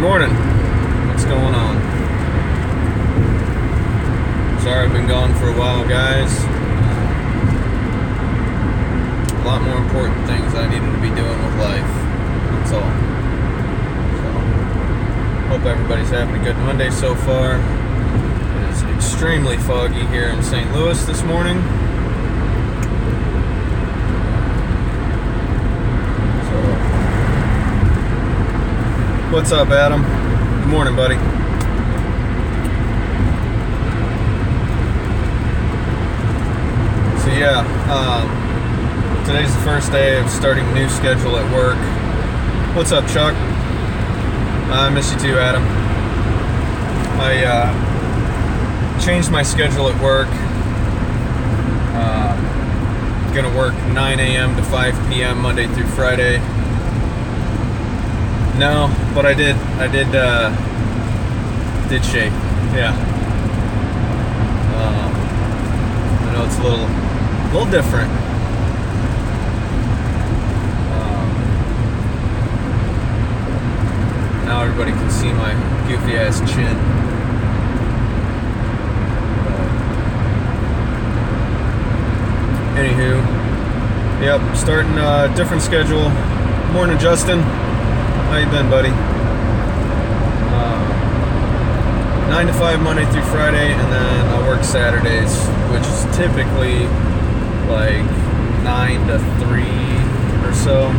morning. What's going on? Sorry I've been gone for a while, guys. A lot more important things I needed to be doing with life. That's all. So, hope everybody's having a good Monday so far. It is extremely foggy here in St. Louis this morning. What's up, Adam? Good morning, buddy. So yeah, today's the first day of starting a new schedule at work. What's up, Chuck? I miss you too, Adam. I changed my schedule at work. Gonna work 9 a.m. to 5 p.m. Monday through Friday. No, but I did shave. Yeah. I know it's a little different. Now everybody can see my goofy ass chin. Anywho, yep, starting a different schedule. Morning, Justin. How you been, buddy? 9 to 5 Monday through Friday, and then I work Saturdays, which is typically like 9 to 3 or so.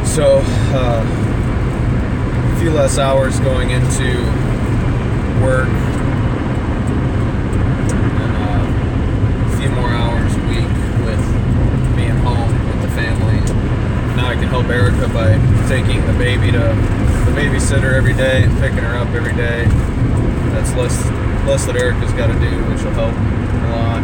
So, a few less hours going into work, and a few more hours a week with being home with the family. Now I can help Erica by taking the baby to the babysitter every day and picking her up every day. That's less that Erica's got to do, which will help a lot.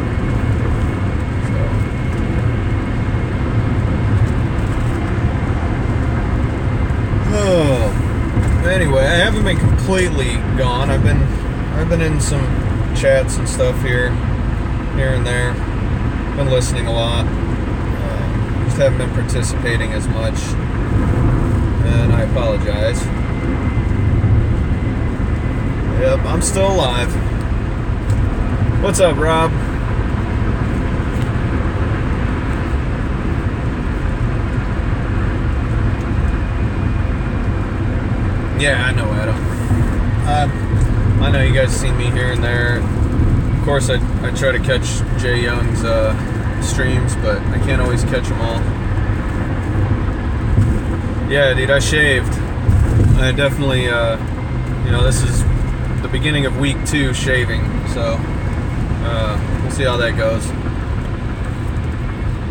So. Anyway, I haven't been completely gone. I've been in some chats and stuff here and there. Been listening a lot. Just haven't been participating as much, and I apologize. Yep, I'm still alive. What's up, Rob? Yeah, I know, Adam. I know you guys see me here and there. Of course, I try to catch Jay Young's streams, but I can't always catch them all. Yeah, dude, I shaved. I definitely, this is the beginning of week 2 shaving, so we'll see how that goes.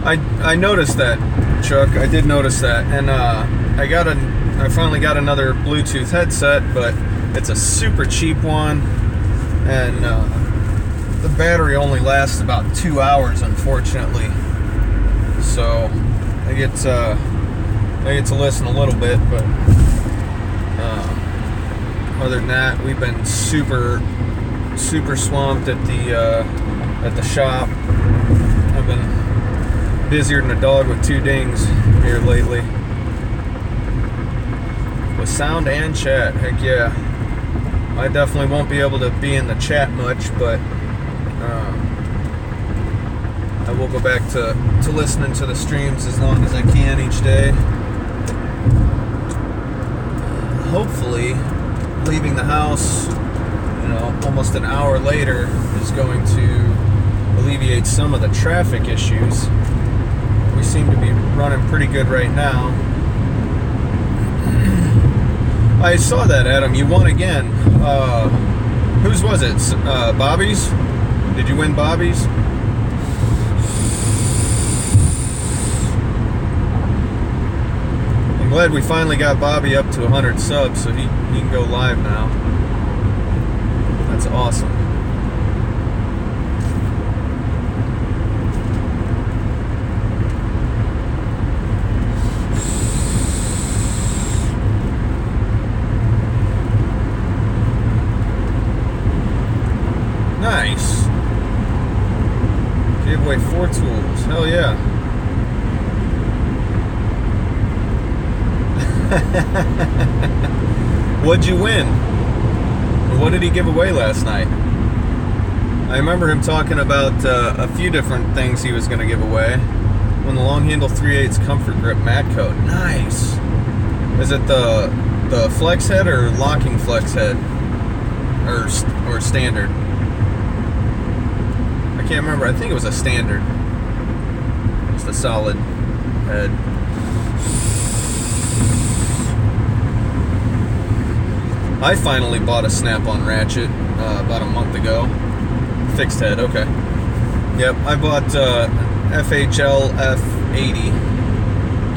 I noticed that, Chuck. I did notice that, and I finally got another Bluetooth headset, but it's a super cheap one, and the battery only lasts about 2 hours, unfortunately. So I get to listen a little bit, but other than that, we've been super swamped at the shop. I've been busier than a dog with 2 dings here lately. With sound and chat, heck yeah. I definitely won't be able to be in the chat much, but I will go back to listening to the streams as long as I can each day. Hopefully, leaving the house, almost an hour later is going to alleviate some of the traffic issues. We seem to be running pretty good right now. I saw that, Adam. You won again. Whose was it? Bobby's? Did you win Bobby's? I'm glad we finally got Bobby up to 100 subs, so he can go live now. That's awesome. Nice. Gave away 4 tools. Hell yeah. What'd you win? What did he give away last night? I remember him talking about a few different things he was going to give away. When the long handle 3/8 comfort grip mat coat. Nice. Is it the flex head or locking flex head? Or standard? I can't remember. I think it was a standard. It's the solid head. I finally bought a snap-on ratchet about a month ago. Fixed head, okay. Yep, I bought FHL F80.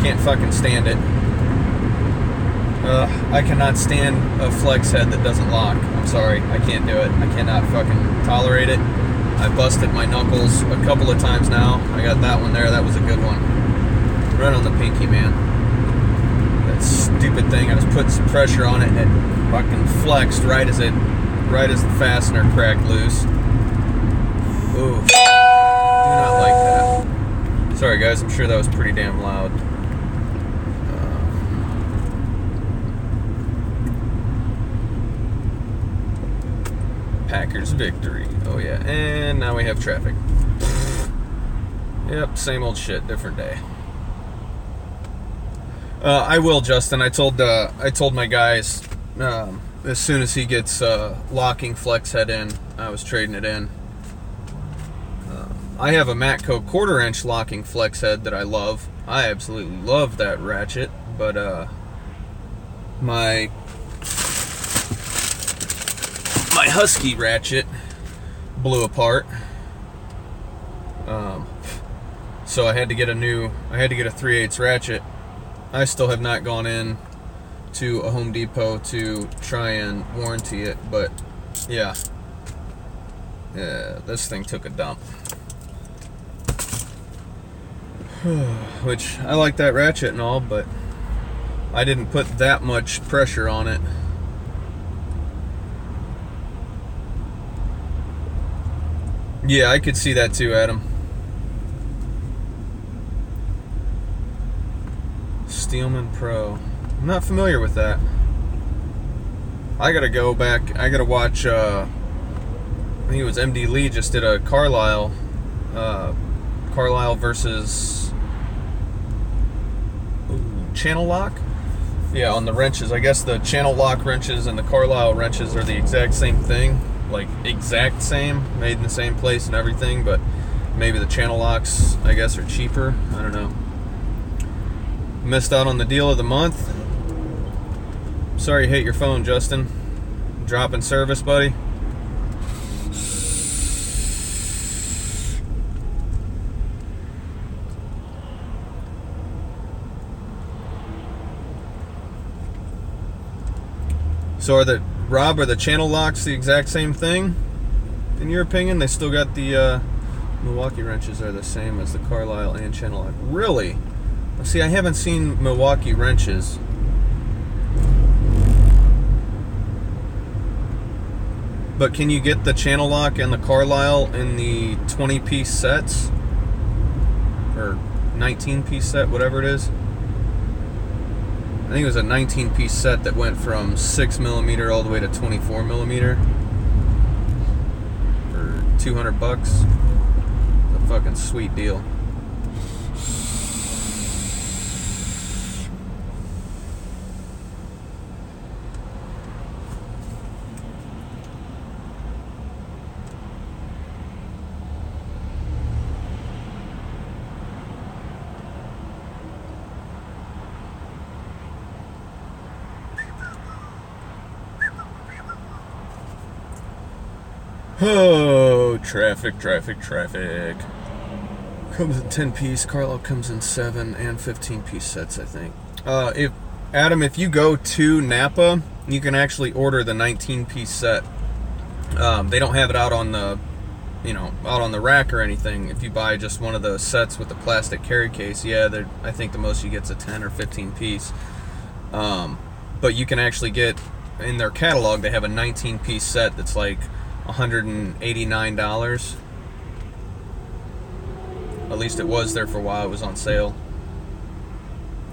Can't fucking stand it. I cannot stand a flex head that doesn't lock. I'm sorry, I can't do it. I cannot fucking tolerate it. I busted my knuckles a couple of times now. I got that one there, that was a good one. Right on the pinky, man. That stupid thing, I just put some pressure on it and it fucking flexed right as the fastener cracked loose. Ooh, do not like that. Sorry guys, I'm sure that was pretty damn loud. Packers victory. Oh yeah, and now we have traffic. Yep, same old shit, different day. I will, Justin. I told my guys as soon as he gets locking flex head in, I was trading it in. I have a Matco 1/4 inch locking flex head that I love. I absolutely love that ratchet, but my Husky ratchet blew apart. So I had to get a 3/8 ratchet. I still have not gone in to a Home Depot to try and warranty it, but yeah, this thing took a dump. Which, I like that ratchet and all, but I didn't put that much pressure on it. Yeah, I could see that too, Adam. Steelman Pro. I'm not familiar with that. I gotta go back. I gotta watch, I think it was MD Lee just did a Carlisle versus channel lock. Yeah, on the wrenches. I guess the channel lock wrenches and the Carlisle wrenches are the exact same thing. Like, exact same, made in the same place and everything, but maybe the channel locks, I guess, are cheaper. I don't know. Missed out on the deal of the month. Sorry you hate your phone, Justin. Dropping service, buddy. So are the channel locks the exact same thing? In your opinion? They still got the Milwaukee wrenches are the same as the Carlisle and channel lock. Really? See, I haven't seen Milwaukee wrenches. But can you get the channel lock and the Carlisle in the 20-piece sets? Or 19-piece set, whatever it is? I think it was a 19-piece set that went from 6mm all the way to 24mm for $200. It's a fucking sweet deal. Oh, traffic. Comes in 10-piece. Carlisle comes in 7 and 15-piece sets, I think. If you go to Napa, you can actually order the 19-piece set. They don't have it out on the, out on the rack or anything. If you buy just one of those sets with the plastic carry case, yeah, I think the most you get is a 10 or 15-piece. But you can actually get, in their catalog, they have a 19-piece set that's like $189. At least it was there for a while. It was on sale.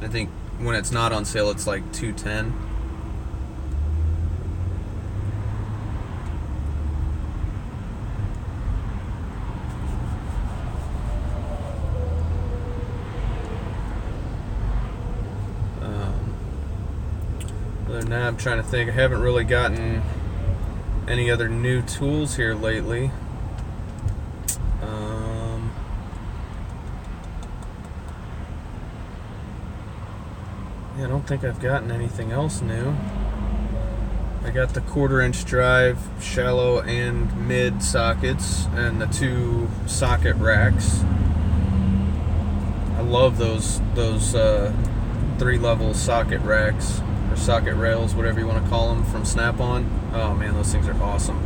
I think when it's not on sale, it's like $210. Other than that, I'm trying to think. I haven't really gotten any other new tools here lately. Yeah, I don't think I've gotten anything else new. I got the 1/4-inch drive, shallow and mid sockets, and the 2 socket racks. I love those 3-level socket racks, or socket rails, whatever you want to call them, from Snap-on. Oh man, those things are awesome.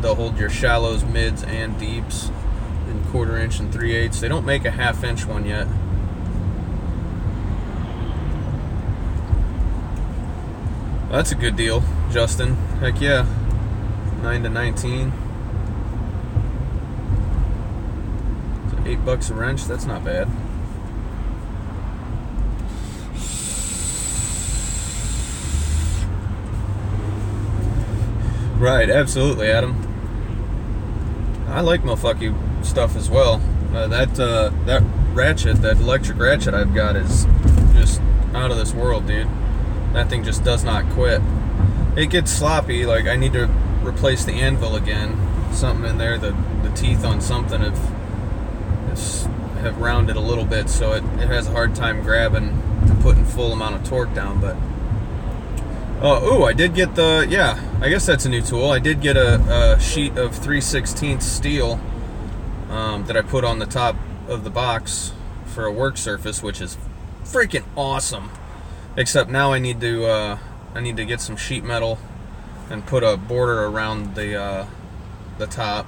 They'll hold your shallows, mids, and deeps in 1/4-inch and 3/8. They don't make a 1/2-inch one yet. That's a good deal, Justin. Heck yeah. 9 to 19. So $8 a wrench. That's not bad. Right, absolutely, Adam. I like motherfucky stuff as well. That ratchet, that electric ratchet I've got, is just out of this world, dude. That thing just does not quit. It gets sloppy. Like, I need to replace the anvil again. Something in there, the teeth on something have rounded a little bit, so it has a hard time grabbing and putting full amount of torque down. But I did get I guess that's a new tool. I did get a sheet of 3/16 steel that I put on the top of the box for a work surface, which is freaking awesome. Except now I need to get some sheet metal and put a border around the top,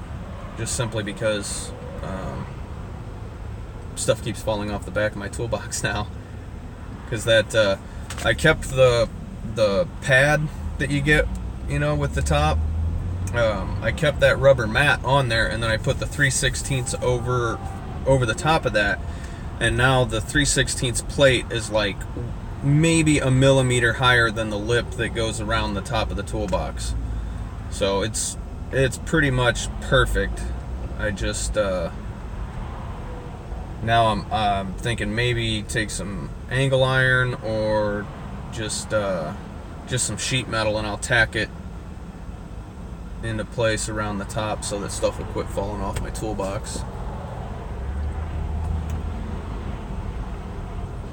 just simply because stuff keeps falling off the back of my toolbox now. Because I kept the pad that you get, with the top. I kept that rubber mat on there, and then I put the 3/16 over the top of that, and now the 3/16 plate is like maybe a millimeter higher than the lip that goes around the top of the toolbox. So it's pretty much perfect. I just now I'm thinking maybe take some angle iron or just some sheet metal, and I'll tack it into place around the top so that stuff will quit falling off my toolbox.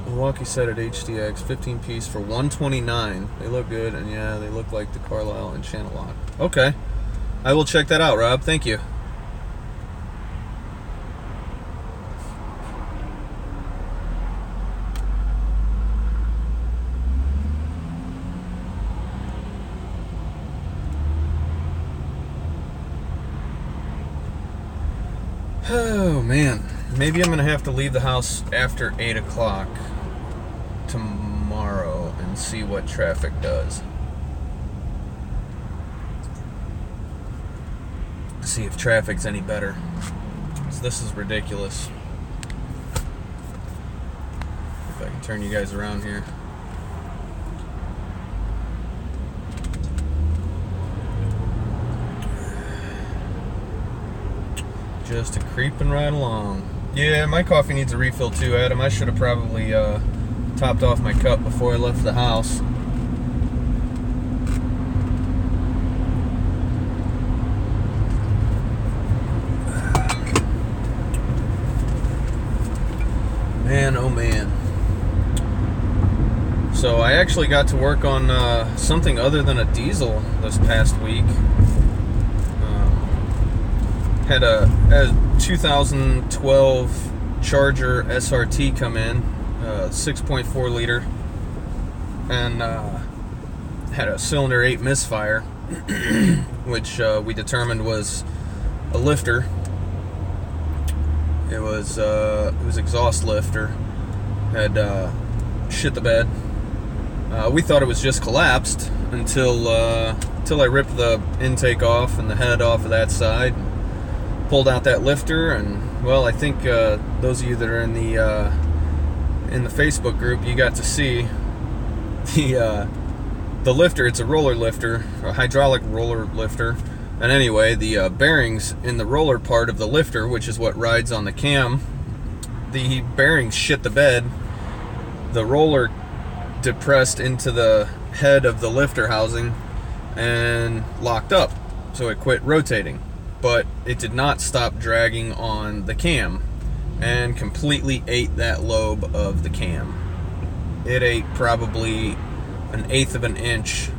Milwaukee set at HDX, 15 piece for $129. They look good, and yeah, they look like the Carlisle and Channellock. Okay, I will check that out, Rob. Thank you. Oh man, maybe I'm gonna have to leave the house after 8 o'clock tomorrow and see what traffic does. See if traffic's any better. This is ridiculous. If I can turn you guys around here. Just creeping right along. Yeah, my coffee needs a refill too, Adam. I should have probably topped off my cup before I left the house. Man, oh man. So I actually got to work on something other than a diesel this past week. Had a 2012 Charger SRT come in, 6.4 liter, and had a cylinder 8 misfire, which we determined was a lifter. It was exhaust lifter. Had shit the bed. We thought it was just collapsed until I ripped the intake off and the head off of that side. Pulled out that lifter, and well, I think those of you that are in in the Facebook group, you got to see the lifter. It's a roller lifter, a hydraulic roller lifter. And anyway, the bearings in the roller part of the lifter, which is what rides on the cam, the bearings shit the bed. The roller depressed into the head of the lifter housing and locked up, so it quit rotating. But it did not stop dragging on the cam and completely ate that lobe of the cam. It ate probably 1/8 of an inch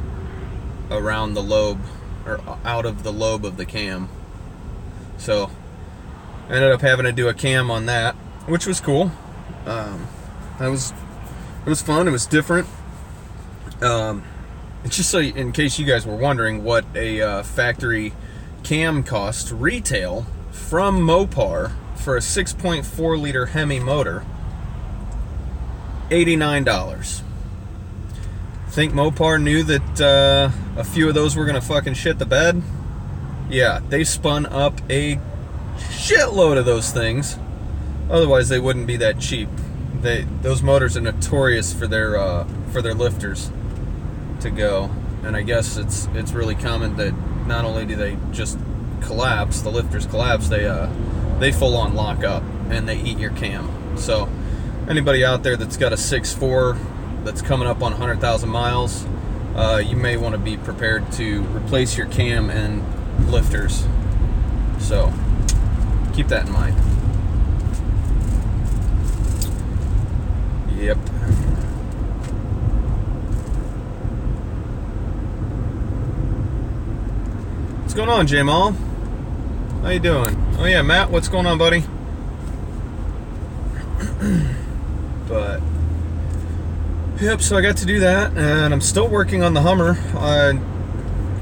around the lobe, or out of the lobe of the cam. So I ended up having to do a cam on that, which was cool. It was fun. It was different. It's just so, in case you guys were wondering what a factory cam cost retail from Mopar for a 6.4 liter Hemi motor, $89. Think Mopar knew that a few of those were gonna fucking shit the bed? Yeah, they spun up a shitload of those things. Otherwise, they wouldn't be that cheap. Those motors are notorious for their lifters to go, and I guess it's really common that not only do they just collapse, the lifters collapse, they full on lock up and they eat your cam. So anybody out there that's got a 6.4 that's coming up on 100,000 miles, you may want to be prepared to replace your cam and lifters. So keep that in mind. Yep. What's going on, J-Mall? How you doing? Oh yeah, Matt, what's going on, buddy? But yep, so I got to do that, and I'm still working on the Hummer. I'm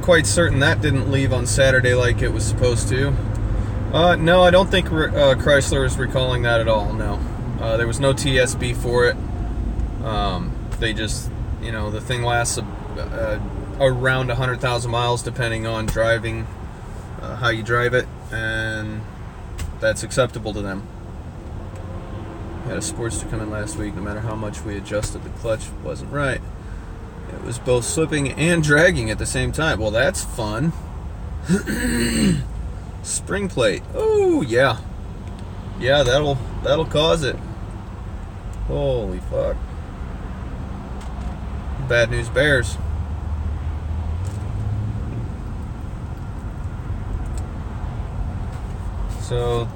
quite certain that didn't leave on Saturday like it was supposed to. No, I don't think Chrysler is recalling that at all, no. There was no TSB for it. They just, the thing lasts around 100,000 miles depending on driving, how you drive it, and that's acceptable to them. We had a Sportster come in last week. No matter how much we adjusted, the clutch wasn't right. It was both slipping and dragging at the same time. Well, that's fun. Spring plate. Oh yeah, yeah. That'll cause it. Holy fuck. Bad news bears. So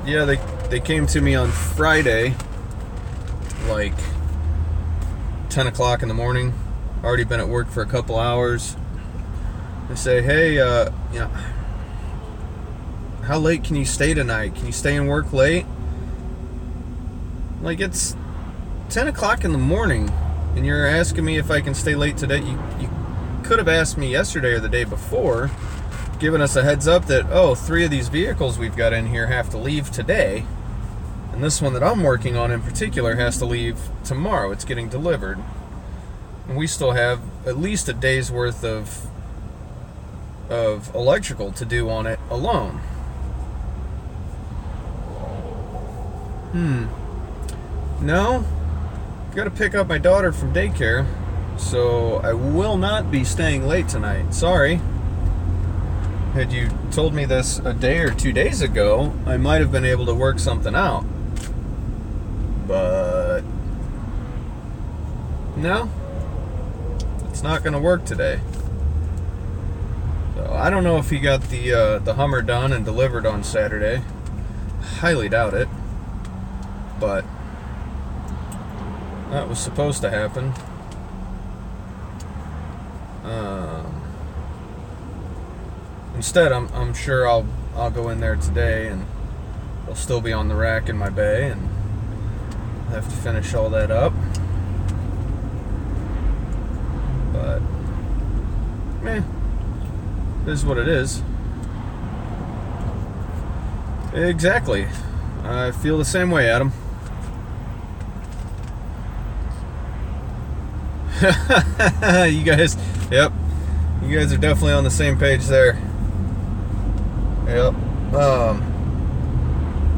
yeah, they came to me on Friday, like 10 o'clock in the morning. Already been at work for a couple hours. They say, hey, how late can you stay tonight? Can you stay and work late? Like, it's 10 o'clock in the morning, and you're asking me if I can stay late today. You could have asked me yesterday or the day before, giving us a heads up that, oh, 3 of these vehicles we've got in here have to leave today. And this one that I'm working on in particular has to leave tomorrow. It's getting delivered. And we still have at least a day's worth of electrical to do on it alone. No, got to pick up my daughter from daycare, so I will not be staying late tonight. Sorry. Had you told me this a day or 2 days ago, I might have been able to work something out. But no, it's not going to work today. So I don't know if he got the Hummer done and delivered on Saturday. Highly doubt it. But that was supposed to happen. Instead, I'm sure I'll go in there today, and it'll still be on the rack in my bay, and I'll have to finish all that up. But it is what it is. Exactly. I feel the same way, Adam. You guys, yep. You guys are definitely on the same page there. Yep.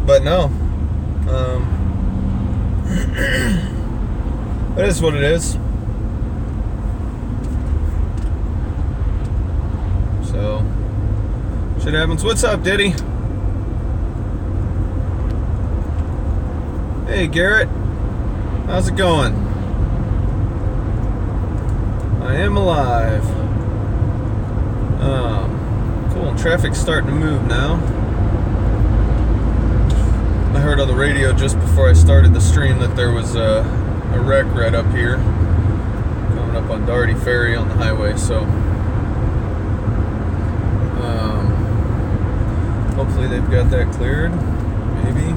But no. It is what it is. So, shit happens. What's up, Diddy? Hey, Garrett. How's it going? I am alive. Cool. Traffic's starting to move now. I heard on the radio just before I started the stream that there was a wreck right up here, coming up on Daugherty Ferry on the highway. So hopefully they've got that cleared. Maybe.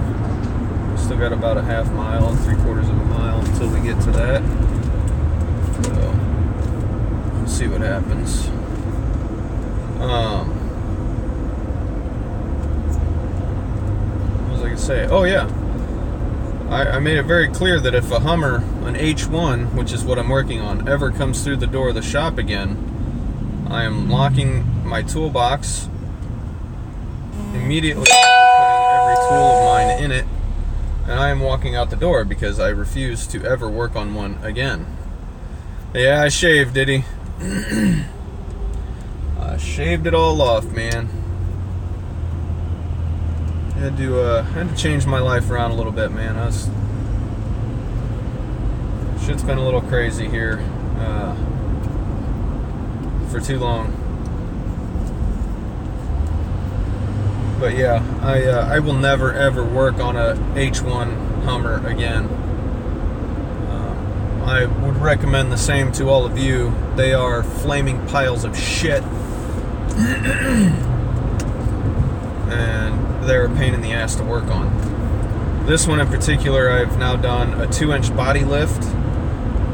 Still got about a half mile, 3/4 of a mile until we get to that. So we'll see what happens. What was I gonna say? Oh yeah, I made it very clear that if a Hummer, an H1, which is what I'm working on, ever comes through the door of the shop again, I am locking my toolbox immediately, putting every tool of mine in it, and I am walking out the door because I refuse to ever work on one again. Yeah, I shaved, did he? I shaved it all off, man. Had to change my life around a little bit, man. Shit's been a little crazy here for too long. But yeah, I will never ever work on a H1 Hummer again. I would recommend the same to all of you. They are flaming piles of shit. And they're a pain in the ass to work on. This one in particular, I've now done a 2-inch body lift,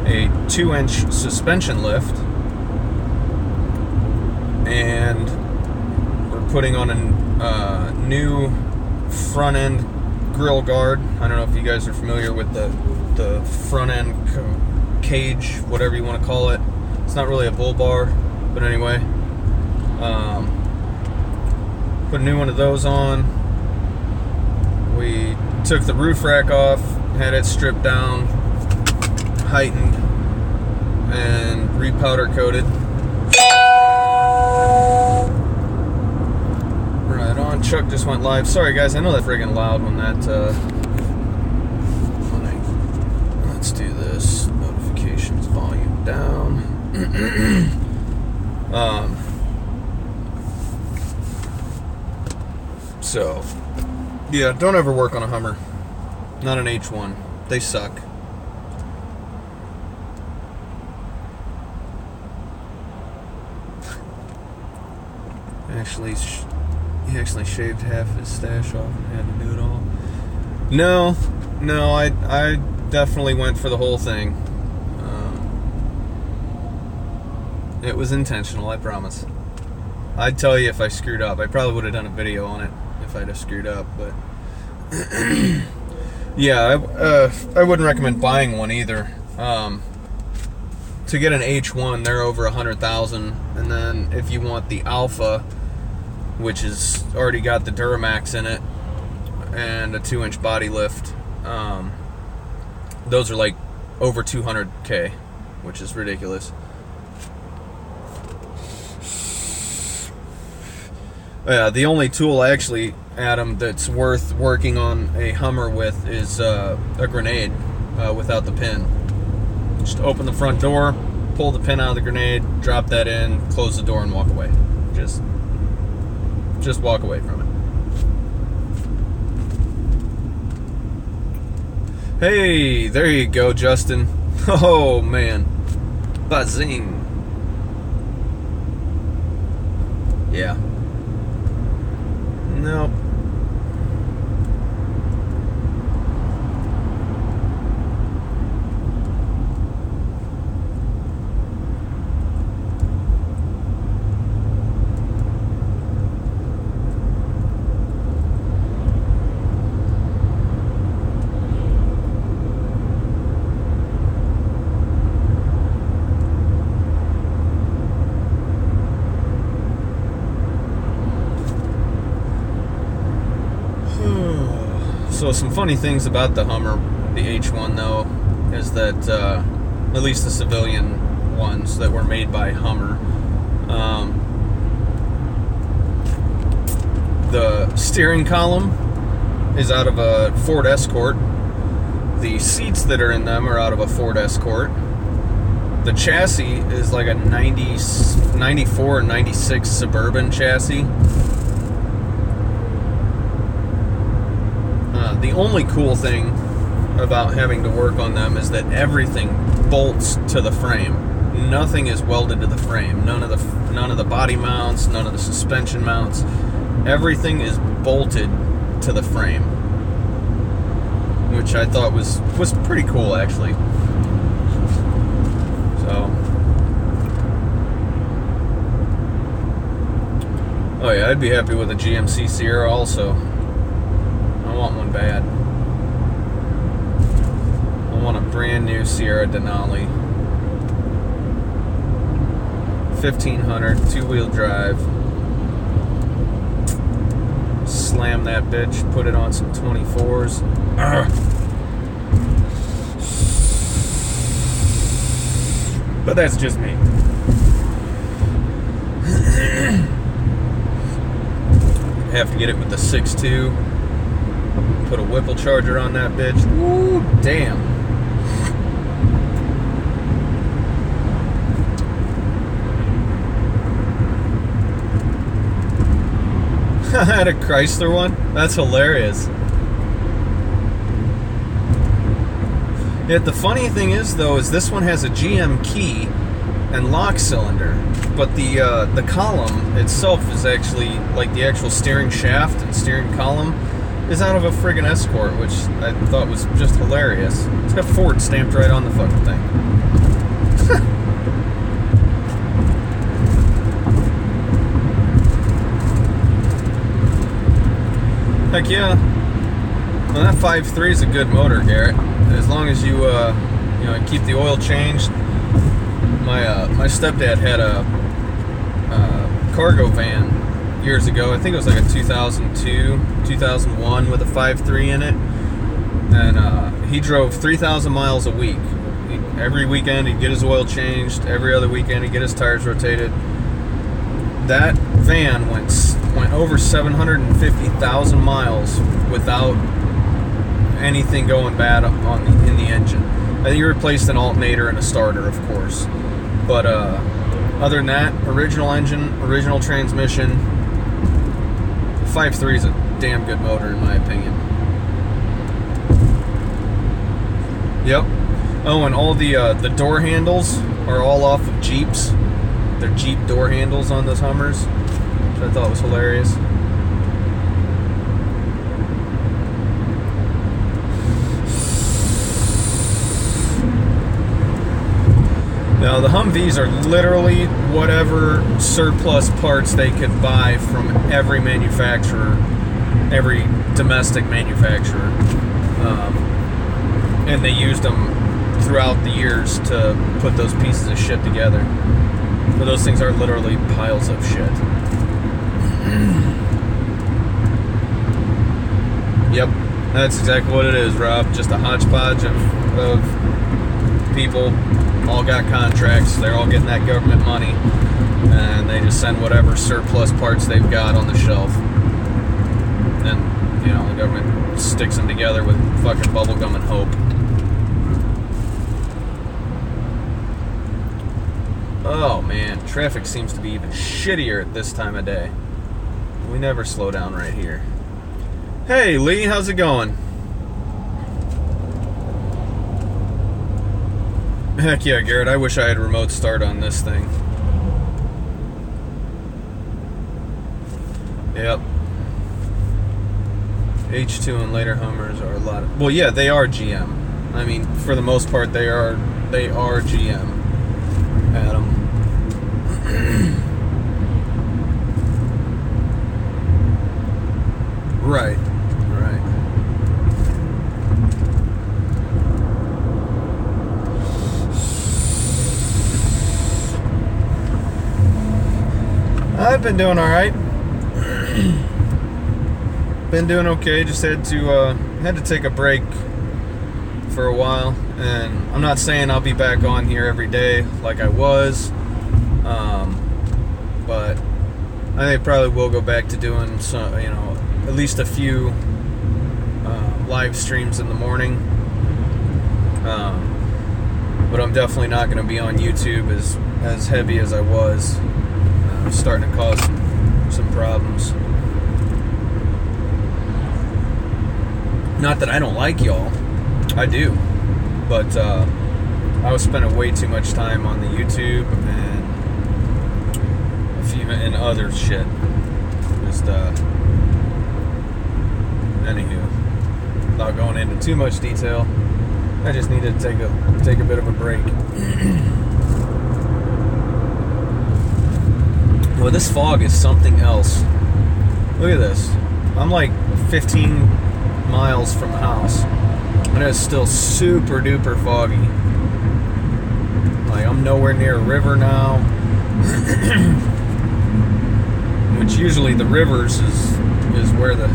a 2-inch suspension lift, and we're putting on a new front end grill guard. I don't know if you guys are familiar with the front end cage, whatever you want to call it. It's not really a bull bar, but anyway. Put a new one of those on. We took the roof rack off, had it stripped down, heightened, and repowder coated. Right on. Chuck just went live. Sorry guys, I know that's friggin' loud when that let's do this. Notifications volume down. So yeah, don't ever work on a Hummer. Not an H1. They suck. He actually shaved half his stash off and had to do it all. No, I definitely went for the whole thing. It was intentional, I promise. I'd tell you if I screwed up. I probably would have done a video on it if I'd have screwed up, but yeah, I wouldn't recommend buying one either. To get an H1, they're over 100,000, and then if you want the Alpha, which has already got the Duramax in it and a 2-inch body lift, those are like over 200K, which is ridiculous. Yeah, the only tool actually, Adam, that's worth working on a Hummer with is a grenade without the pin. Just open the front door, pull the pin out of the grenade, drop that in, close the door, and walk away. Just walk away from it. Hey, there you go, Justin. Oh man, buzzing. Yeah. Nope. So some funny things about the Hummer, the H1 though, is that at least the civilian ones that were made by Hummer. The steering column is out of a Ford Escort. The seats that are in them are out of a Ford Escort. The chassis is like a 94 or 96 Suburban chassis. The only cool thing about having to work on them is that everything bolts to the frame. Nothing is welded to the frame. None of the body mounts, none of the suspension mounts. Everything is bolted to the frame, which I thought was pretty cool, actually. So, oh yeah, I'd be happy with a GMC Sierra also. I want one bad. I want a brand new Sierra Denali. 1500, two-wheel drive. Slam that bitch, put it on some 24s. But that's just me. Have to get it with the 6.2. Put a Whipple charger on that bitch. Ooh, damn. I had a Chrysler one. That's hilarious. Yet the funny thing is, though, is this one has a GM key and lock cylinder, but the column itself is actually, like, the actual steering shaft and steering column is out of a friggin' Escort, which I thought was just hilarious. It's got Ford stamped right on the fucking thing. Heck yeah. Well, that 5.3 is a good motor, Garrett. As long as you, keep the oil changed. My stepdad had a cargo van years ago. I think it was like a 2002, 2001 with a 5.3 in it. And he drove 3,000 miles a week. Every weekend he'd get his oil changed. Every other weekend he'd get his tires rotated. That van went over 750,000 miles without anything going bad in the engine. I think he replaced an alternator and a starter, of course. But other than that, original engine, original transmission. The 5.3 is a damn good motor in my opinion. Yep. Oh, and all the door handles are all off of Jeeps. They're Jeep door handles on those Hummers, which I thought was hilarious. Now, the Humvees are literally whatever surplus parts they could buy from every manufacturer, every domestic manufacturer. And they used them throughout the years to put those pieces of shit together. But those things are literally piles of shit. Yep, that's exactly what it is, Rob. Just a hodgepodge of people. All got contracts. They're all getting that government money. And they just send whatever surplus parts they've got on the shelf. And, the government sticks them together with fucking bubblegum and hope. Oh man, traffic seems to be even shittier at this time of day. We never slow down right here. Hey Lee, how's it going? Heck yeah, Garrett, I wish I had remote start on this thing. Yep. H2 and later Hummers are a lot of... Well, yeah, they are GM. I mean, for the most part, they are GM. Adam. Right. I've been doing all right. Been doing okay. Just had to take a break for a while, and I'm not saying I'll be back on here every day like I was, but I think probably will go back to doing some, at least a few live streams in the morning. But I'm definitely not going to be on YouTube as heavy as I was. It's starting to cause some problems. Not that I don't like y'all, I do, but I was spending way too much time on the YouTube and a few and other shit. Just anywho, without going into too much detail, I just needed to take a bit of a break. Well, this fog is something else. Look at this. I'm like 15 miles from the house, and it's still super duper foggy. Like, I'm nowhere near a river now. Which usually the rivers is where the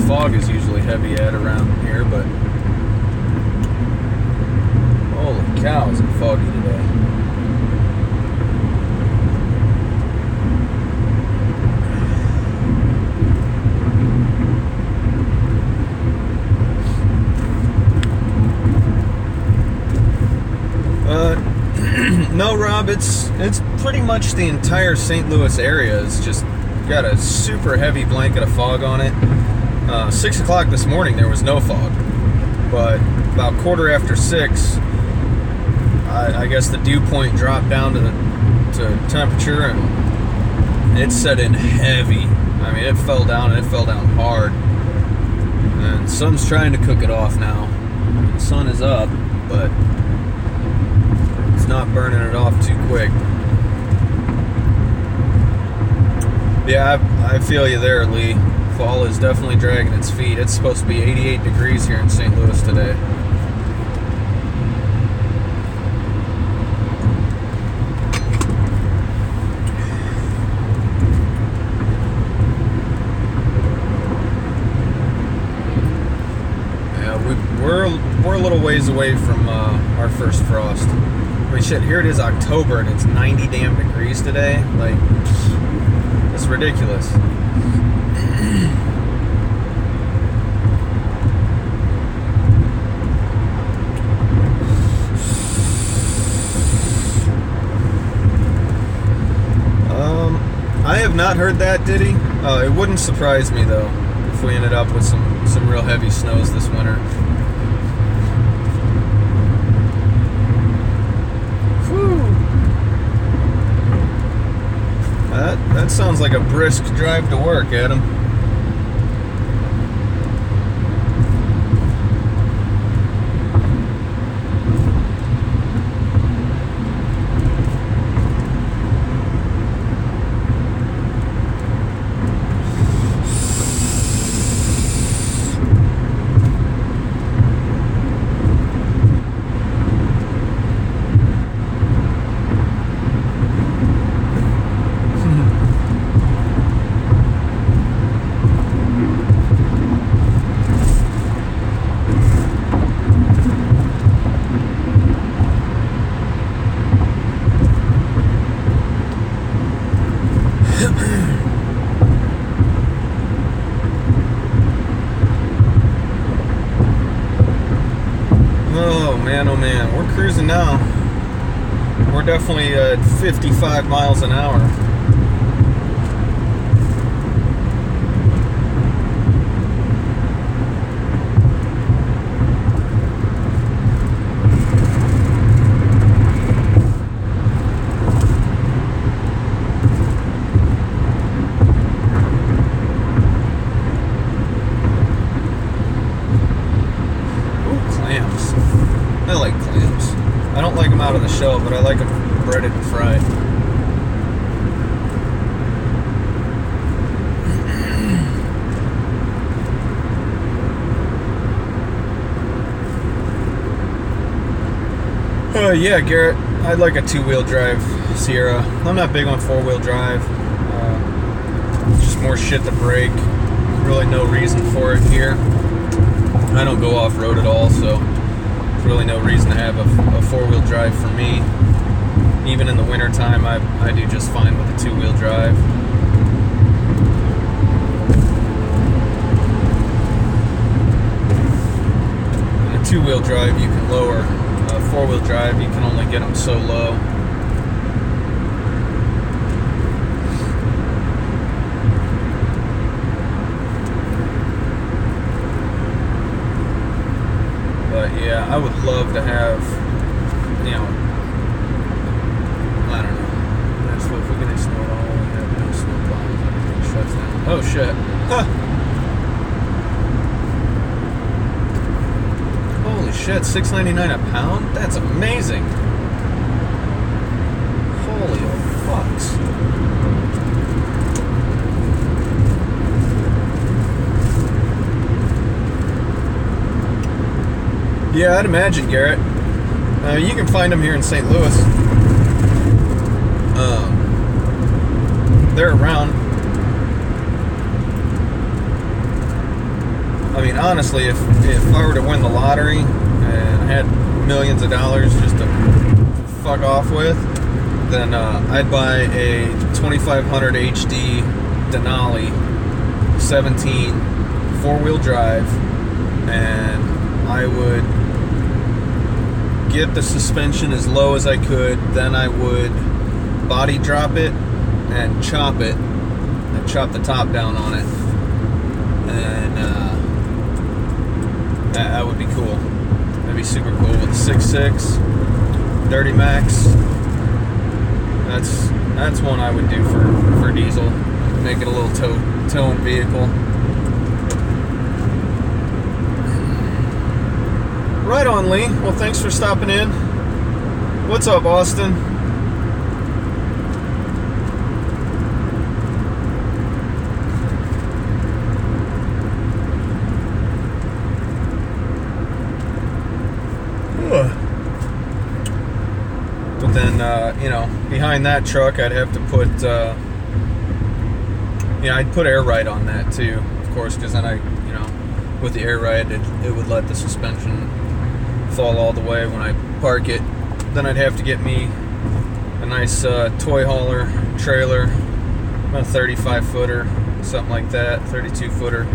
fog is usually heavy at around here, but holy cow, is it foggy today. No, Rob, it's pretty much the entire St. Louis area. It's just got a super heavy blanket of fog on it. 6 o'clock this morning there was no fog, but about 6:15, I guess the dew point dropped down to temperature, and it set in heavy. I mean, it fell down, and it fell down hard. And the sun's trying to cook it off now. The sun is up, but it's not burning it off too quick. Yeah, I feel you there, Lee. Fall is definitely dragging its feet. It's supposed to be 88 degrees here in St. Louis today. We're a little ways away from our first frost. I mean, shit, here it is October and it's 90 damn degrees today. Like, it's ridiculous. I have not heard that, Diddy. It wouldn't surprise me though if we ended up with some real heavy snows this winter. That sounds like a brisk drive to work, Adam. Oh man, we're cruising now. We're definitely at 55 miles an hour. I like clams. I don't like them out of the shell, but I like them breaded and fried. Yeah, Garrett, I'd like a two-wheel drive Sierra. I'm not big on four-wheel drive. Just more shit to break. Really no reason for it here. I don't go off-road at all, so There's really no reason to have a four-wheel drive for me. Even in the wintertime, I do just fine with a two-wheel drive. In a two-wheel drive, you can lower. A four-wheel drive, you can only get them so low. But yeah, I would love to have, you know, I don't know. That's what, if we're gonna snow it all, we have no snow plows, everything shuts down. Oh shit. Huh. Holy shit, $6.99 a pound? That's amazing. Holy fucks. Yeah, I'd imagine, Garrett. You can find them here in St. Louis. They're around. I mean, honestly, if I were to win the lottery and had millions of dollars just to fuck off with, then I'd buy a 2500 HD Denali 17 four-wheel drive, and I would get the suspension as low as I could. Then I would body drop it and chop it, and chop the top down on it, and that would be cool. That'd be super cool with a 6.6 Dirty Max. That's one I would do for diesel. Make it a little towing vehicle. Right on, Lee. Well, thanks for stopping in. What's up, Austin? But then, you know, behind that truck, I'd have to put, I'd put air ride on that too, of course, because then with the air ride, it would let the suspension fall all the way when I park it. Then I'd have to get me a nice toy hauler trailer, about a 35 footer, something like that, 32 footer.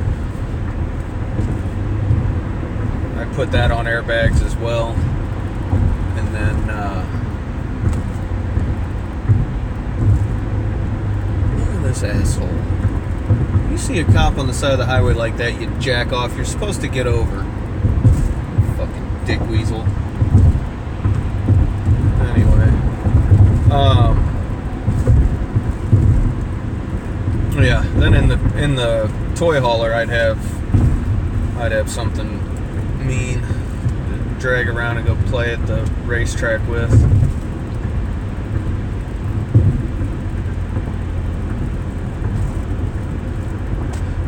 I put that on airbags as well, and then look at this asshole. You see a cop on the side of the highway like that, you jack off. You're supposed to get over. Dick weasel. Anyway, yeah. Then in the toy hauler, I'd have something mean to drag around and go play at the racetrack with.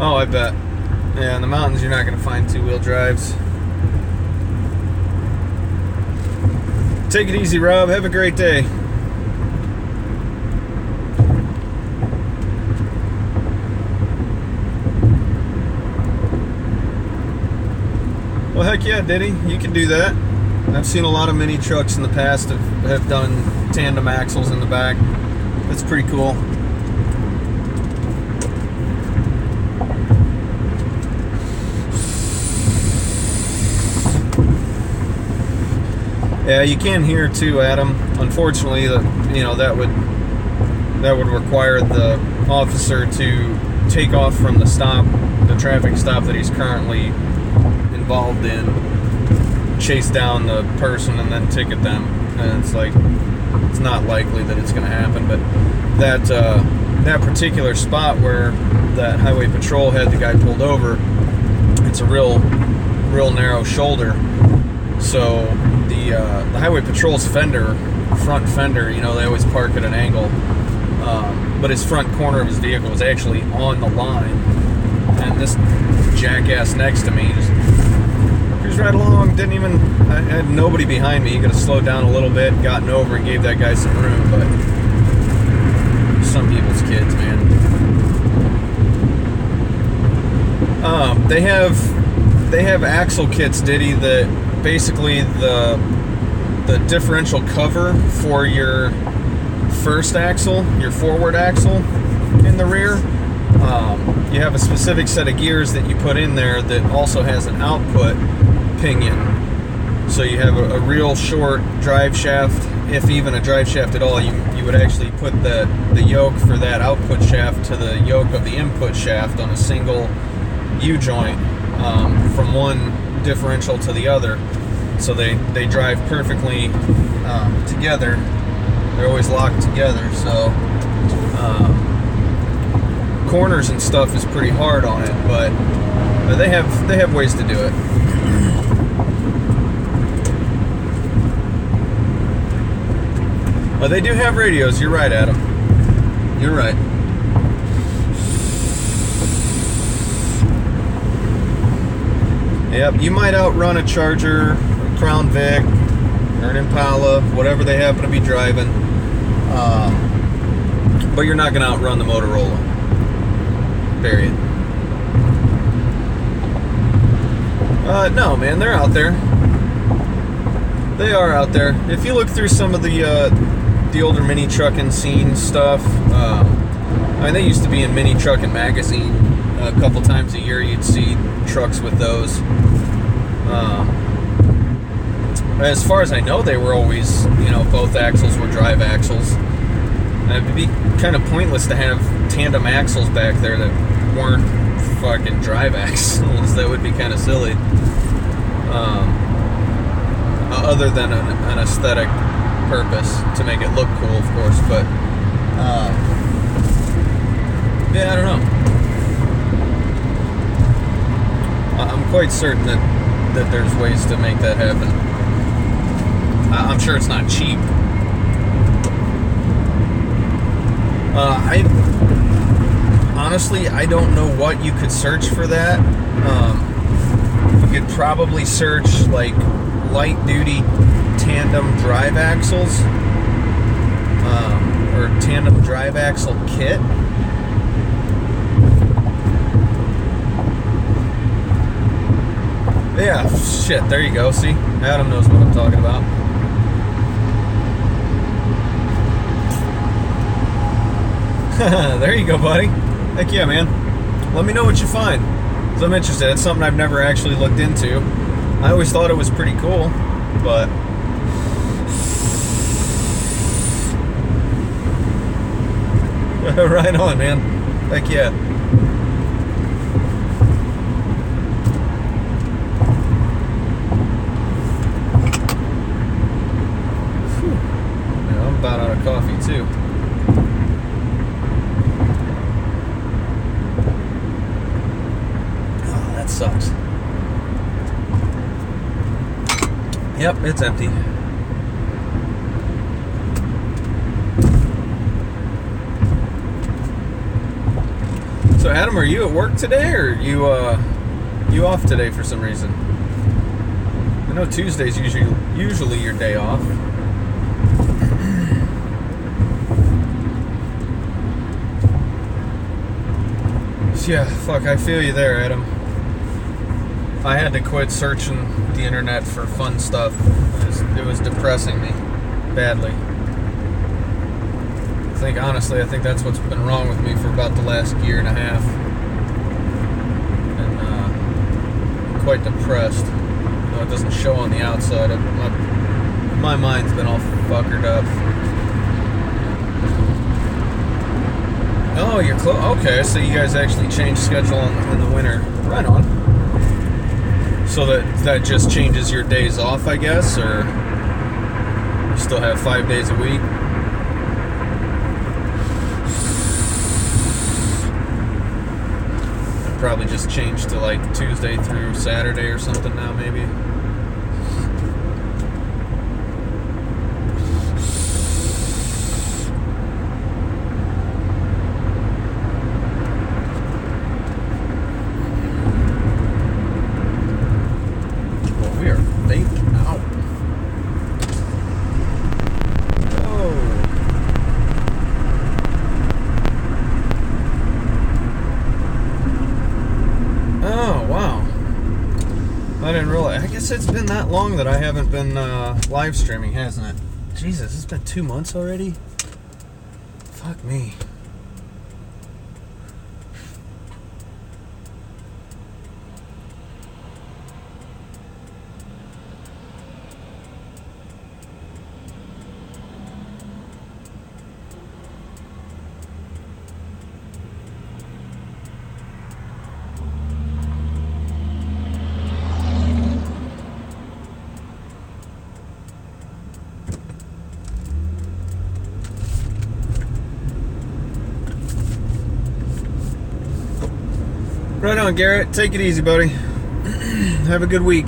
Oh, I bet. Yeah, in the mountains, you're not going to find two-wheel drives. Take it easy, Rob. Have a great day. Well, heck yeah, Diddy. You can do that. I've seen a lot of mini trucks in the past have done tandem axles in the back. That's pretty cool. Yeah, you can hear too, Adam. Unfortunately, that would require the officer to take off from the traffic stop that he's currently involved in, chase down the person, and then ticket them. And it's not likely that it's going to happen. But that particular spot where that highway patrol had the guy pulled over, it's a real narrow shoulder. So the highway patrol's front fender, they always park at an angle, but his front corner of his vehicle was actually on the line, and this jackass next to me just cruised right along. I had nobody behind me. He could have slowed down a little bit, gotten over, and gave that guy some room, but some people's kids, man. They have axle kits, Diddy, that basically the differential cover for your first axle, your forward axle in the rear. You have a specific set of gears that you put in there that also has an output pinion. So you have a real short drive shaft, if even a drive shaft at all. You would actually put the yoke for that output shaft to the yoke of the input shaft on a single U-joint from one differential to the other. So they drive perfectly together. They're always locked together. So corners and stuff is pretty hard on it, but they have ways to do it. They do have radios. You're right, Adam. You're right. Yep, you might outrun a Charger, a Crown Vic, or an Impala, whatever they happen to be driving, but you're not going to outrun the Motorola. Period. No, man, they're out there. They are out there. If you look through some of the older mini trucking scene stuff, I mean, they used to be in Mini Trucking Magazine. A couple times a year you'd see trucks with those. As far as I know, they were always, both axles were drive axles. And it'd be kind of pointless to have tandem axles back there that weren't fucking drive axles. That would be kind of silly. Other than an aesthetic purpose, to make it look cool, of course, but yeah, I don't know. I'm quite certain that there's ways to make that happen. I'm sure it's not cheap. Honestly, I don't know what you could search for that. You could probably search like light-duty tandem drive axles, or tandem drive axle kit. Yeah, shit, there you go. See, Adam knows what I'm talking about. There you go, buddy. Heck yeah, man. Let me know what you find, because I'm interested. It's something I've never actually looked into. I always thought it was pretty cool, but right on, man. Heck yeah. Whew. Yeah, I'm about out of coffee too. Oh, that sucks. Yep, it's empty. So Adam, are you at work today, or you off today for some reason? I know Tuesday's usually your day off. Yeah, fuck, I feel you there, Adam. I had to quit searching the internet for fun stuff. It was depressing me badly. Honestly, I think that's what's been wrong with me for about the last year and a half. And I'm quite depressed. Though it doesn't show on the outside. My mind's been all fuckered up. Oh, you're close. Okay, so you guys actually change schedule in the winter. Right on. So that just changes your days off, I guess, or you still have 5 days a week? Probably just changed to like Tuesday through Saturday or something now, maybe. Well, we are late out. that long that I haven't been live streaming, hasn't it? Jesus, it's been 2 months already? Fuck me. Right on, Garrett. Take it easy, buddy. Have a good week.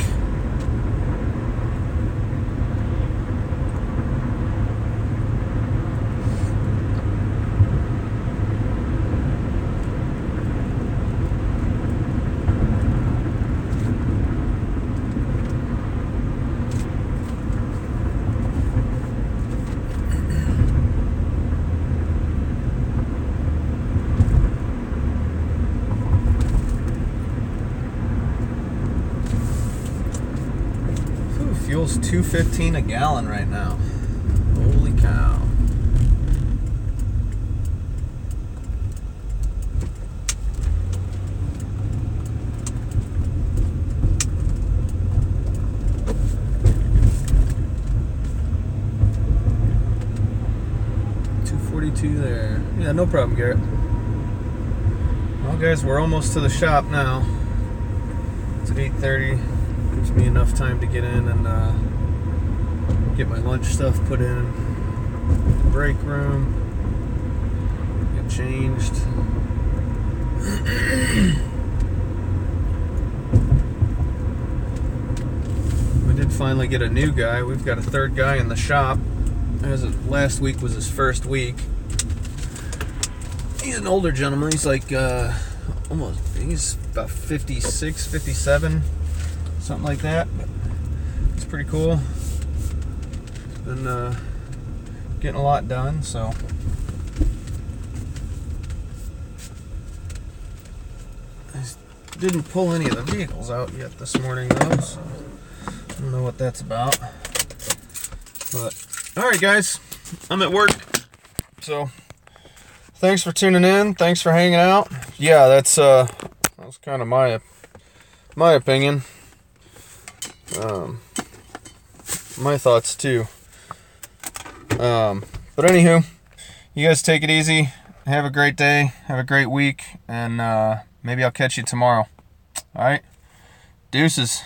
Fuel's $2.15 a gallon right now. Holy cow. $2.42 there. Yeah, no problem, Garrett. Well, guys, we're almost to the shop now. It's at 8:30. Gives me enough time to get in and get my lunch stuff put in the break room, get changed. We did finally get a new guy. We've got a third guy in the shop. As of last week was his first week. He's an older gentleman. He's like he's about 56, 57. Something like that, but it's pretty cool. Been getting a lot done, so I didn't pull any of the vehicles out yet this morning though, so I don't know what that's about. But alright guys, I'm at work, so thanks for tuning in, thanks for hanging out. Yeah, that's kind of my opinion. My thoughts too. But anywho, you guys take it easy. Have a great day. Have a great week. And maybe I'll catch you tomorrow. Alright? Deuces.